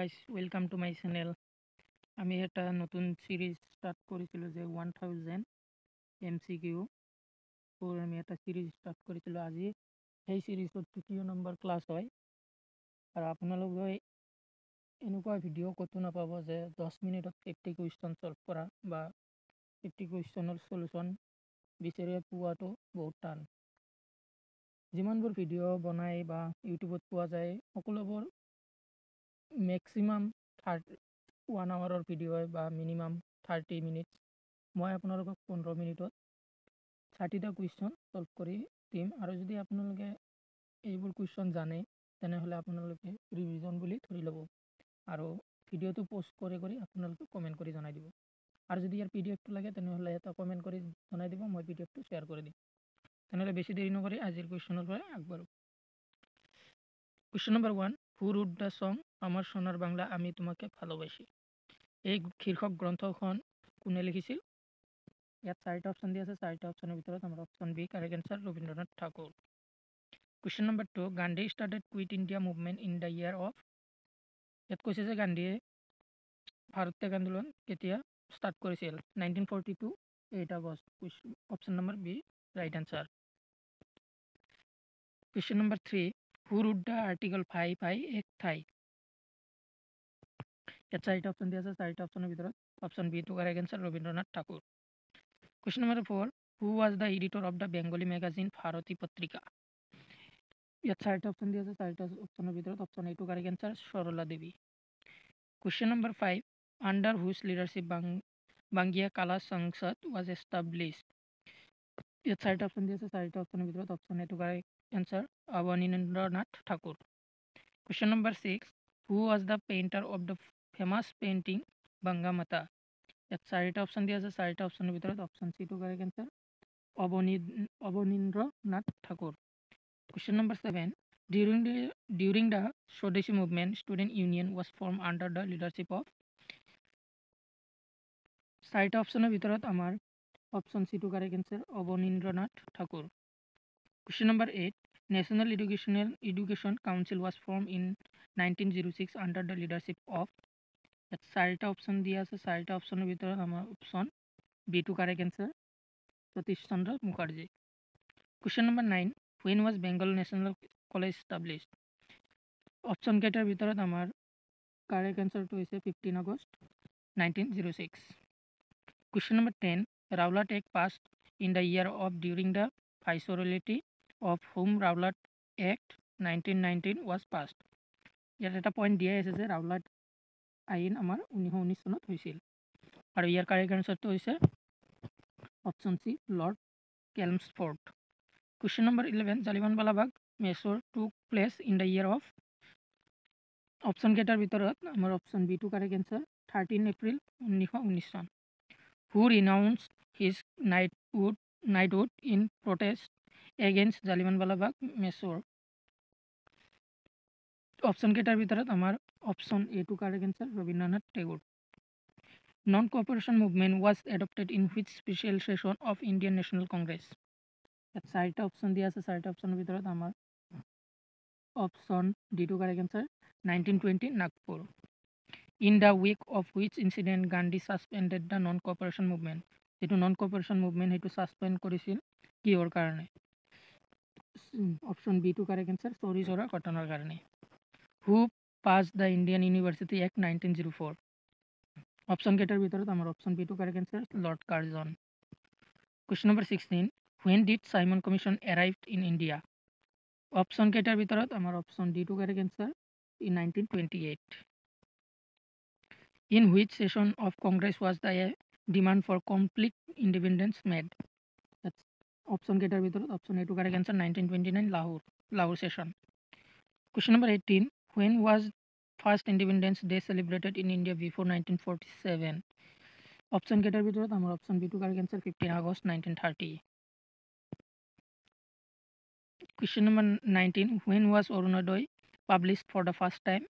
Guys, welcome to my channel. আমি একটা নতুন সিরিজ স্টার্ট করেছিল যে 1000 MCQ আমি এটা সিরিজ স্টার্ট করেছিল আজি। সেই সিৰিজৰ তৃতীয় নম্বৰ ক্লাছ হয় আৰু আপোনালোকে এনেকুৱা ভিডিঅ' ক'তো নাপাব যে 10 মিনিটত 50 কুৱেশ্যন ছল্ভ কৰা বা 50 কুৱেশ্যনৰ সলিউশ্যন বিচাৰি পোৱাটো বহুত টান। যিমানবোৰ ভিডিঅ' বনাই বা ইউটিউবত পোৱা যায় সকলোবোৰ মেক্সিমাম 1 আৱাৰৰ ভিডিঅ' হয় বা মিনিমাম 30 মিনিটছ। মই আপোনালোকক 15 মিনিটত 60টা কুৱেশ্যন ছল্ভ কৰি দিম আৰু যদি আপোনালোকে এইবোৰ কুৱেশ্যন জানে তেনেহ'লে আপোনালোকে ৰিভিজন বুলি ধৰি ল'ব আৰু ভিডিঅ'টো পোষ্ট কৰি আপোনালোকে কমেণ্ট কৰি জনাই দিব। আৰু যদি ইয়াৰ PDF টো লাগে তেনেহ'লে এটা কমেণ্ট কৰি জনাই দিব, মই PDF টো শ্বেয়াৰ কৰি দিম। তেনেহ'লে বেছি দেৰি নকৰি আজিৰ কুৱেশ্যনৰ পৰা আগবাঢ়ো। Question number 1, who wrote the song Amar Sonar Bangla আমি তোমাকে ভালোবাসি। এই শীৰ্ষক গ্ৰন্থখন কোনে লিখিছিল? ইয়াত 4টা অপশ্যন দিয়া আছে। 4টা অপশ্যনৰ ভিতৰত আমাৰ option B correct answer Rabindranath Thakur. Question number 2, Gandhi started Quit India movement in the year of. ইয়াত কৈছে যে গান্ধীয়ে ভাৰত ত্যাগ আন্দোলন কেতিয়া ষ্টাৰ্ট কৰিছিল? 1942 8 আগষ্ট। Option number B right answer. Question number 3, who wrote the article 5I এক থাই। ইয়াত 4টা অপশ্যন দিয়া আছে। 4টা অপশ্যনৰ ভিতৰত অপশ্যন বি টো correct answer Rabindranath Thakur. Question number 4, who was the editor of the Bengali magazine Bharati পত্ৰিকা। ইয়াত 4টা অপশ্যন দিয়া আছে। 4টা অপশ্যনৰ ভিতৰত অপশ্যন এ টো correct answer Sarala Devi. Question number 5, under which leadership Bangiya Kala Sansad was established. ইয়াত 4টা অপশ্যন দিয়া আছে। 4টা অপশ্যনৰ ভিতৰত অপশ্যন এ টো correct answer Abanindranath Thakur. Question number 6, who was the painter of the famous painting Banga মাতা। ইয়াত 4টা অপশ্যন দিয়া আছে। 4টা অপশ্যনৰ ভিতৰত অপশ্যন চি টো correct answer Abanindranath Thakur. Question number 7, during the Swadeshi movement, student union was formed under the leadership of। 4টা অপশ্যনৰ ভিতৰত আমাৰ অপশ্যন চি টো correct answer Abanindranath Thakur. Question number 8, National Education Council was formed in 1906 under the leadership of। 4টা option দিয়া আছে। 4টা অপশ্যনৰ ভিতৰত আমাৰ অপশ্যন বি টো correct answer Satish Chandra Mukherjee. Question number 9, when was Bengal National College established? Option কেইটাৰ ভিতৰত আমাৰ কাৰেক্ট এনচাৰটো হৈছে 15 August 1906। Question number 10, Rowlatt Act passed in the year of during the viceroyalty of whom Rowlatt Act 1919 was passed। ইয়াত এটা point দিয়াই আছে যে ৰাওলাট আইন আমাৰ 1919 চনত হৈছিল আৰু ইয়াৰ কাৰেক্ট এনচাৰটো হৈছে option C Lord Chelmsford. Question number 11, Jallianwala Bagh massacre took place in the year of। Option কেইটাৰ ভিতৰত আমাৰ অপশ্যন বি টো কাৰেক্ট এনচাৰ 13 এপ্ৰিল 1919 চন। Who renounced his knighthood in protest against Jallianwala Bagh massacre. Option কেইটাৰ ভিতৰত আমাৰ অপশ্যন এ টো correct answer Rabindranath Tagore. Non cooperation movement was adopted in which special session of Indian National Congress. ইয়াত 4টা option দিয়া আছে। 4টা অপশ্যনৰ ভিতৰত আমাৰ অপশ্যন ডি টো correct answer 1920 Nagpur. In the wake of which incident Gandhi suspended the non cooperation movement. যিটো নন কোঅপাৰেশ্যন মুভমেণ্ট সেইটো ছাছপেণ্ড কৰিছিল কিহৰ কাৰণে? অপশ্যন বি টো কাৰেক্ট এনচাৰ চৌৰি চৌৰা ঘটনাৰ কাৰণে। Who pass the Indian university act 1904। Option কেইটাৰ ভিতৰত আমাৰ অপশ্যন বি টো correct answer Lord Curzon. Question number 16, when did Simon Commission arrived in India? Option কেইটাৰ ভিতৰত আমাৰ অপশ্যন ডি টো correct answer in 1928। In which session of Congress was the demand for complete independence made? Option কেইটাৰ ভিতৰত option A টো correct answer 1929 Lahore session. Question number 18, when was first Independence Day celebrated in India before 1947? Option কেইটাৰ ভিতৰত আমাৰ option B টো correct answer 15 August 1930। Question number 19, when was Arunodaya published for the first time?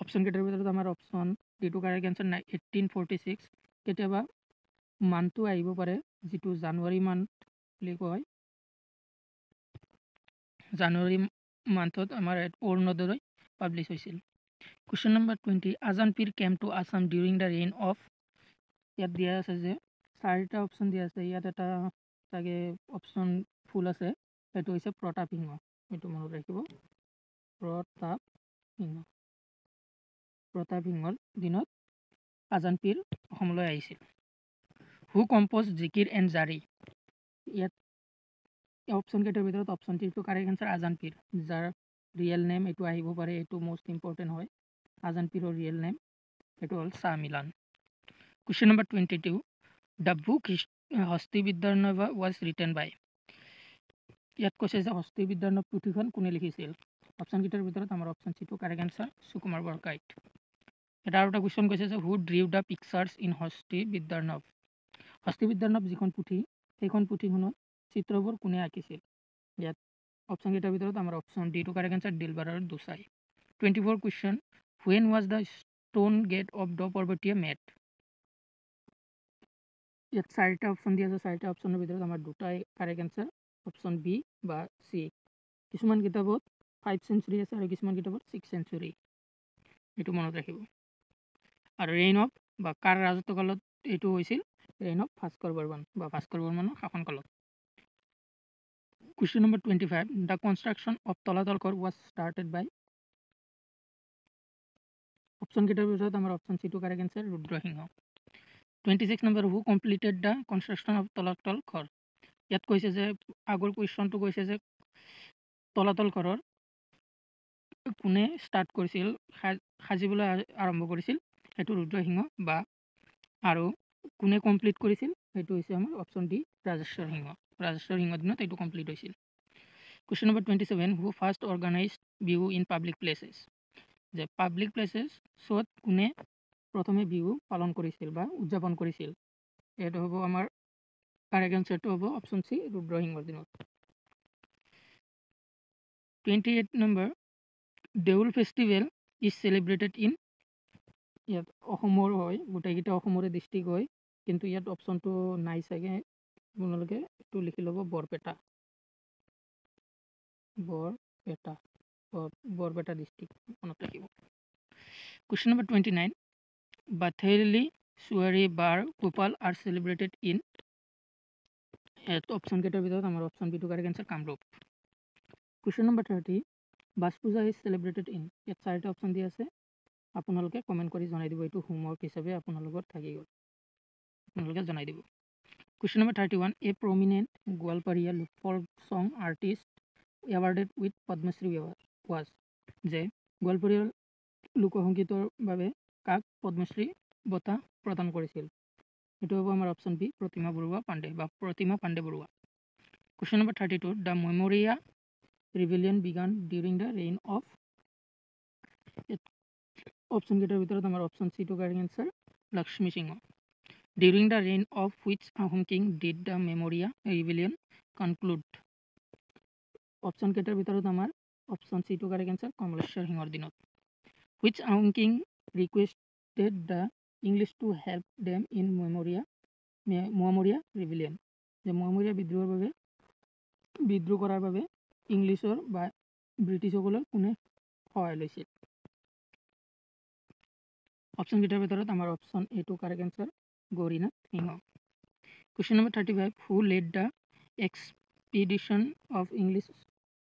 Option কেইটাৰ ভিতৰত আমাৰ option D টো correct answer 1846। কেতিয়াবা মান্থটো আহিব পাৰে যিটো জানুৱাৰী মান্থ বুলি কোৱা হয়। জানুৱাৰী মান্থত আমাৰ অৰুণোদয় পাব্লিছ হৈছিল। Question number 20 Azan Pir came to Assam during the reign of, ইয়াত দিয়া আছে যে 4টা অপশ্যন দিয়া আছে, ইয়াত এটা চাগে অপশ্যন ফুল আছে, সেইটো হৈছে প্ৰতাপ সিংহ। এইটো মনত ৰাখিব, প্ৰতাপ সিংহৰ দিনত আজান পীৰ অসমলৈ আহিছিল। হু কম্প'জ জিকিৰ এণ্ড জাৰি, ইয়াত অপশ্যন কেইটাৰ ভিতৰত অপশ্যন 3টো কাৰেক্ট এনচাৰ আজান পীৰ, যাৰ ৰিয়েল নেম এইটো আহিব পাৰে, এইটো মষ্ট ইম্পৰ্টেণ্ট হয়। আজান পীৰৰ ৰিয়েল নেম এইটো হ'ল Shah Milan. Question number 22 the book Hasti Vidyarnava was written বাই, ইয়াত কৈছে যে হস্তি বিদ্যাৰ্ণৱ পুথিখন কোনে লিখিছিল। অপশ্যনকেইটাৰ ভিতৰত আমাৰ অপশ্যন চিটো কাৰেক্ট এনচাৰ সুকুমাৰ বৰকাইত। এটা আৰু এটা কুৱেশ্যন কৈছে যে হু ড্ৰিভ দ্য পিকচাৰ্ছ ইন হস্তি বিদ্যাৰ্ণৱ, হস্তি বিদ্যাৰ্ণৱ যিখন পুথি, সেইখন পুথিখনত চিত্ৰবোৰ কোনে আঁকিছিল। ইয়াত অপশ্যনকেইটাৰ ভিতৰত আমাৰ অপশ্যন ডিটো correct answer Dilbar Dosai. 24 question when was the stone gate of the Parbatia Math, ইয়াত 4টা অপশ্যন দিয়া আছে, 4টা অপশ্যনৰ ভিতৰত আমাৰ দুটাই কাৰেক্ট এনচাৰ, অপশ্যন বি বা চি। কিছুমান কিতাপত 5 চেঞ্চুৰী আছে আৰু কিছুমান কিতাপত 6 চেঞ্চুৰী, এইটো মনত ৰাখিব। আৰু ৰেইন অফ বা কাৰ ৰাজত্বকালত এইটো হৈছিল, ৰেইন অফ ভাস্কৰ বৰ্মন বা ভাস্কৰ বৰ্মনৰ শাসনকালত। Question number 25 the construction of Talatal Ghar was started by, অপশ্যনকেইটাৰ ভিতৰত আমাৰ অপশ্যন চিটো কাৰেক্ট এনচাৰ ৰুদ্ৰসিংহ। 26 নম্বৰ who completed the construction of Talatal Ghar, ইয়াত কৈছে যে আগৰ কুৱেশ্যনটো কৈছে যে তলাতল ঘৰৰ কোনে ষ্টাৰ্ট কৰিছিল, সাজিবলৈ আৰম্ভ কৰিছিল, সেইটো ৰুদ্ৰসিংহ, বা আৰু কোনে কমপ্লিট কৰিছিল, সেইটো হৈছে আমাৰ অপশ্যন ডি ৰাজেশ্বৰ সিংহ। ৰাজেশ্বৰ সিংহৰ দিনত এইটো কমপ্লিট হৈছিল। Question number 27 who first organise Bihu in public places, যে পাব্লিক প্লেচেছত কোনে প্ৰথমে বিহু পালন কৰিছিল বা উদযাপন কৰিছিল, এইটো হ'ব আমাৰ কাৰেক্ট এনচাৰটো হ'ব অপশ্যন চি ৰুদ্ৰসিংহৰ দিনত। 28 number Deul festival is celebrated in, ইয়াত অসমৰ হয়, গোটেইকেইটা অসমৰে ডিষ্ট্ৰিক্ট হয়, কিন্তু ইয়াত অপশ্যনটো নাই চাগে, আপোনালোকে এইটো লিখি ল'ব বৰপেটা, বৰপেটা ডিষ্ট্ৰিক্ট মনত ৰাখিব। Question number 29 Batheli Suwari Bar Gopal are celebrated in, ইয়াত অপশ্যনকেইটাৰ ভিতৰত আমাৰ অপশ্যন বিটো correct answer Kamrup. Question number 30 Bas Puja is celebrated in, ইয়াত 4টা অপশ্যন দিয়া আছে, আপোনালোকে কমেণ্ট কৰি জনাই দিব, এইটো হোমৱৰ্ক হিচাপে আপোনালোকৰ থাকি গ'ল, আপোনালোকে জনাই দিব। Question number 31 a prominent Goalpariya folk song artist awarded with Padmashri was, যে গোৱালপাৰীয়া লোকসংগীতৰ বাবে কাক পদ্মশ্ৰী বঁটা প্ৰদান কৰিছিল, এইটো হ'ব আমাৰ অপশ্যন বি প্ৰতিমা বৰুৱা পাণ্ডে বা Pratima Pandey Barua. Question number 32 the Moamoria rebellion began during the reign of, অপশ্যনকেইটাৰ ভিতৰত আমাৰ অপশ্যন চিটো correct answer Lakshmi Singha. During the reign of which Ahom king did the Moamoria rebellion conclude, অপশ্যনকেইটাৰ ভিতৰত আমাৰ অপশ্যন চিটো কাৰেক্ট এনচাৰ কমলেশ্বৰ সিংহৰ দিনত। Which Ahom king requested the English to help them in Moamoria rebellion, যে মোৱামৰীয়া বিদ্ৰোহৰ বাবে বিদ্ৰোহ কৰাৰ বাবে ইংলিছৰ বা ব্ৰিটিছসকলৰ কোনে সহায় লৈছিল। অপশ্যনকেইটাৰ ভিতৰত আমাৰ অপশ্যন এটো correct answer Gaurinath Singha. Question number 35 who led the expedition of English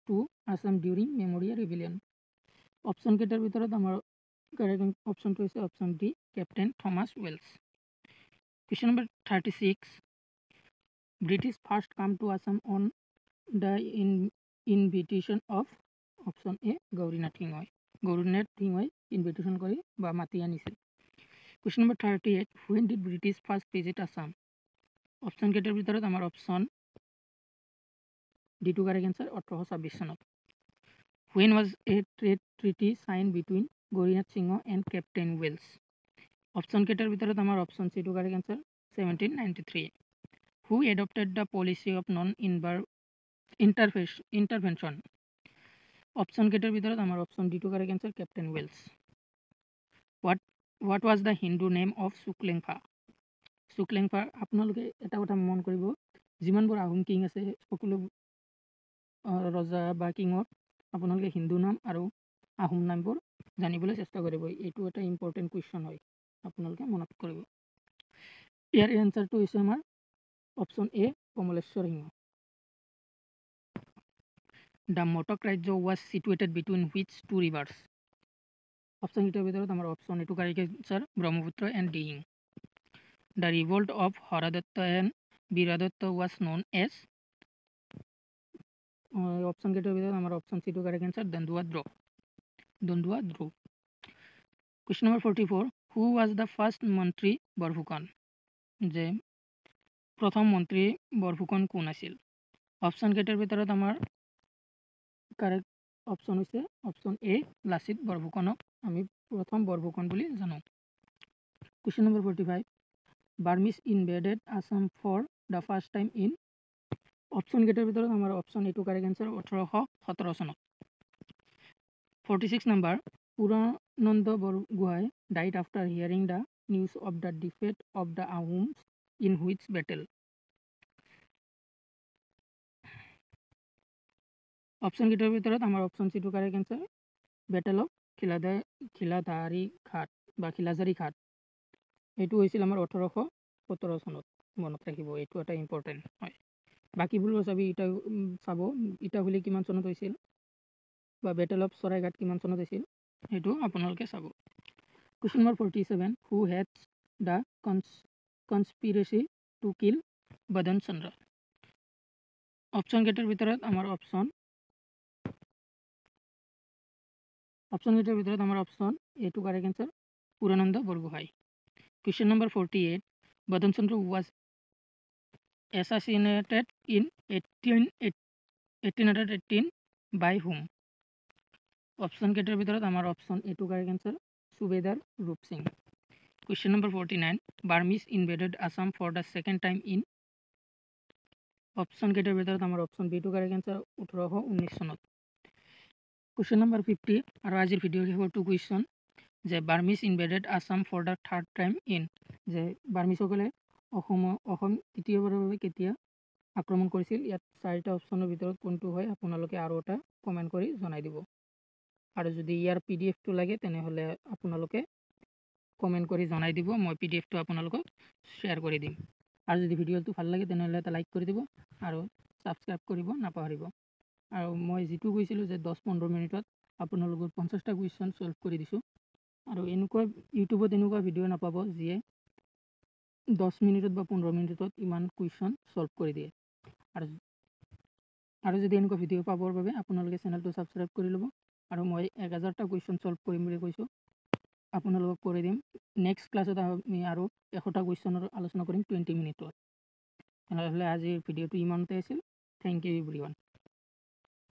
to Assam during Moamoria rebellion, অপশ্যনকেইটাৰ ভিতৰত আমাৰ কাৰেক্ট অপশ্যনটো হৈছে option D Captain Thomas Welsh. Question number 36 British first came to Assam on the invitation of, option A Gaurinath সিংহই invitation কৰি বা মাতি আনিছিল। Question number 38 when did British first visit Assam, অপশ্যনকেইটাৰ ভিতৰত আমাৰ অপশ্যন ডিটো কাৰেক্ট এনচাৰ 1826 চনত। When was a trade treaty sign between Gaurinath Singha and Captain Welsh, অপশ্যনকেইটাৰ ভিতৰত আমাৰ অপশ্যন চিটো correct answer 1793। Who adopted the policy of non intervention, অপশ্যনকেইটাৰ ভিতৰত আমাৰ অপশ্যন ডিটো correct answer Captain Welsh. What was the Hindu name of Suklengpha, আপোনালোকে এটা কথা মন কৰিব, যিমানবোৰ আহোম কিং আছে সকলো ৰজা বা কিঙৰ আপোনালোকে হিন্দু নাম আৰু আহোম নামবোৰ জানিবলৈ চেষ্টা কৰিব। এইটো এটা ইম্পৰ্টেণ্ট কুৱেশ্যন হয়, আপোনালোকে মনত কৰিব। ইয়াৰ এনচাৰটো হৈছে আমাৰ option A Kamaleswar Singha. The Matak Rajya was situated between which two rivers? অপশ্যনকেইটাৰ ভিতৰত আমাৰ অপশ্যন এটো correct answer Brahmaputra and Dihing. The revolt of Haradatta and Biradatta was known as? অপশ্যনকেইটাৰ ভিতৰত আমাৰ অপশ্যন চিটো correct answer Dandua Droh. Question number 44, who was the first Mantri Borphukan? যে প্ৰথম মন্ত্ৰী বৰফুকন কোন আছিল? অপশ্যনকেইটাৰ ভিতৰত আমাৰ কাৰেক্ট অপশ্যন হৈছে অপশ্যন এ লাচিত বৰফুকনক আমি প্ৰথম বৰফুকন বুলি জানো। Question number 45, Burmese invaded Assam for the first time in? অপশ্যনকেইটাৰ ভিতৰত আমাৰ অপশ্যন এইটো কাৰেক্ট এনচাৰ 1817 চনত। 46 নম্বৰ, Purnananda Burhagohain died after hearing the news of the defeat of the Ahoms in which battle? অপশ্যনকেইটাৰ ভিতৰত আমাৰ অপশ্যন চিটো correct answer battle of Khiladhari Ghat বা খিলাজাৰী ঘাট। এইটো হৈছিল আমাৰ 1817 চনত। মনত ৰাখিব, এইটো এটা ইম্পৰ্টেণ্ট হয়। বাকীবোৰ চাবি চাব ইটাখুলি কিমান চনত হৈছিল বা বেটেল অফ চৰাইঘাট কিমান চনত হৈছিল, সেইটো আপোনালোকে চাব। Question number 47, who heads the conspiracy to kill Badan Chandra? অপশ্যনকেইটাৰ ভিতৰত আমাৰ অপশ্যনকেইটাৰ ভিতৰত আমাৰ অপশ্যন এইটো correct answer Purnananda Burhagohain. Question number 48, Badan Chandra was assassinated in 1818 by whom? অপশ্যনকেইটাৰ ভিতৰত আমাৰ অপশ্যন এইটো correct answer Subedar Rup Singh. Question number 49, Burmese invaded Assam for the second time in? অপশ্যনকেইটাৰ ভিতৰত আমাৰ অপশ্যন বিটো কাৰেক্ট এনচাৰ 1819 চনত। কুৱেশ্যন নম্বৰ 50 আৰু আজিৰ ভিডিঅ'ৰ শেষৰটো কুৱেশ্যন যে Burmese invaded Assam for the third time in? যে বাৰ্মিজসকলে অসম তৃতীয়বাৰৰ বাবে কেতিয়া আক্ৰমণ কৰিছিল? ইয়াত 4টা অপশ্যনৰ ভিতৰত কোনটো হয় আপোনালোকে আৰু এটা কমেণ্ট কৰি জনাই দিব। আৰু যদি ইয়াৰ PDF-টো লাগে তেনেহ'লে আপোনালোকে কমেণ্ট কৰি জনাই দিব, মই PDF-টো আপোনালোকক শ্বেয়াৰ কৰি দিম। আৰু যদি ভিডিঅ'টো ভাল লাগে তেনেহ'লে এটা লাইক কৰি দিব আৰু ছাবস্ক্ৰাইব কৰিব নাপাহৰিব। আৰু মই যিটো কৈছিলোঁ যে 10-15 মিনিটত আপোনালোকৰ 50টা কুৱেশ্যন ছল্ভ কৰি দিছোঁ। আৰু ইউটিউবত এনেকুৱা ভিডিঅ' নাপাব যিয়ে 10 মিনিটত বা 15 মিনিটত ইমান কুৱেশ্যন ছল্ভ কৰি দিয়ে। আৰু যদি এনেকুৱা ভিডিঅ' পাবৰ বাবে আপোনালোকে চেনেলটো ছাবস্ক্ৰাইব কৰি ল'ব। আৰু মই 1000টা কুৱেশ্যন ছল্ভ কৰিম বুলি কৈছোঁ, আপোনালোকক কৰি দিম। নেক্সট ক্লাছত আমি আৰু 100টা কুৱেশ্যনৰ আলোচনা কৰিম 20 মিনিটত। তেনেহ'লে আজিৰ ভিডিঅ'টো ইমানতে আছিল। Thank you everyone.